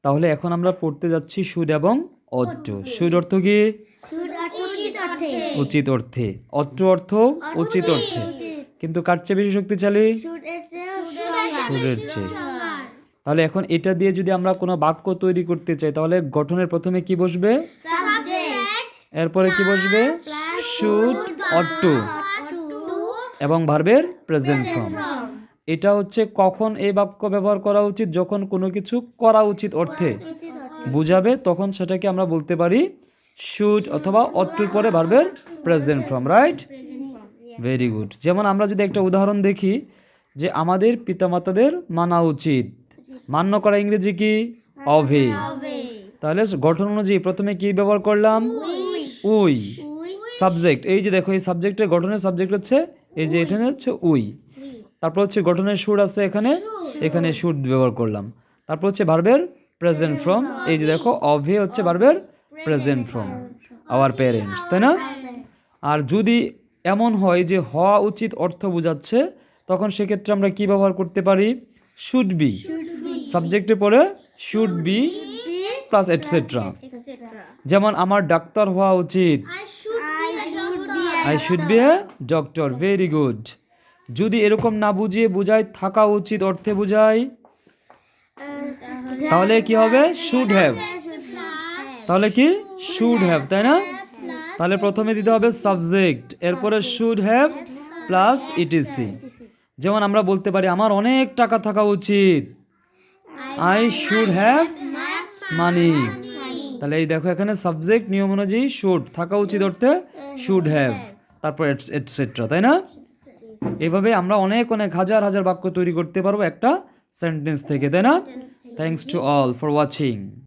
তাহলে এখন আমরা পড়তে যাচ্ছি শুড এবং ought to। শুড অর্থ কি? উচিত অর্থে। ought to অর্থ উচিত অর্থে। কিন্তু কার চেয়ে বেশি শক্তিশালী? শুডের চেয়ে। তাহলে এখন এটা দিয়ে যদি আমরা কোনো বাক্য তৈরি করতে চাই তাহলে গঠনের প্রথমে কি বসবে? এরপরে কি বসবে? শুড, ought to এবং ভার্বের প্রেজেন্ট ফর্ম। এটা হচ্ছে কখন এই বাক্য ব্যবহার করা উচিত? যখন কোনো কিছু করা উচিত অর্থে বুঝাবে তখন সেটাকে আমরা বলতে পারি শুড অথবা ought to পরে ভার্বের present form, right? Very good. যেমন আমরা যদি একটা উদাহরণ দেখি যে আমাদের পিতামাতাদের মানা উচিত, মান্য করা ইংরেজি কি? অবে। তাহলে গঠন অনুযায়ী প্রথমে কি ব্যবহার করলাম? উই। সাবজেক্ট, এই যে দেখো এই সাবজেক্টের গঠনের সাবজেক্ট হচ্ছে এই যে এখানে হচ্ছে উই। তারপর হচ্ছে গঠনের শুড আছে এখানে, এখানে শুড ব্যবহার করলাম। তারপর হচ্ছে ভার্বের প্রেজেন্ট ফর্ম, এই যে দেখো অভে হচ্ছে ভার্বের প্রেজেন্ট ফর্ম, আওয়ার প্যারেন্টস, তাই না? আর যদি এমন হয় যে হওয়া উচিত অর্থ বোঝাচ্ছে তখন সেক্ষেত্রে আমরা কি ব্যবহার করতে পারি? Should be. সাবজেক্টের পরে শুড বি প্লাস এটসেট্রা। যেমন আমার ডাক্তার হওয়া উচিত, I should B a doctor. Very good. যদি এরকম না বুঝিয়ে বোঝায় থাকা উচিত অর্থে বোঝায় তাহলে কি হবে? Should have. তাহলে কি? শুড হ্যাভ, তাই না? তাহলে প্রথমে দিতে হবে সাবজেক্ট, এরপরে শুড হ্যাভ প্লাস ইটিসি। যেমন আমরা বলতে পারি আমার অনেক টাকা থাকা উচিত, আই শুড হ্যাভ মানি। তাহলে এই দেখো এখানে সাবজেক্ট নিয়ম অনুযায়ী শুড, থাকা উচিত অর্থে শুড হ্যাভ, তারপর এটসেট্রা, তাই না? এভাবে আমরা অনেক অনেক হাজার হাজার বাক্য তৈরি করতে পারবো একটা সেন্টেন্স থেকে, তাই না? Thanks to all for watching.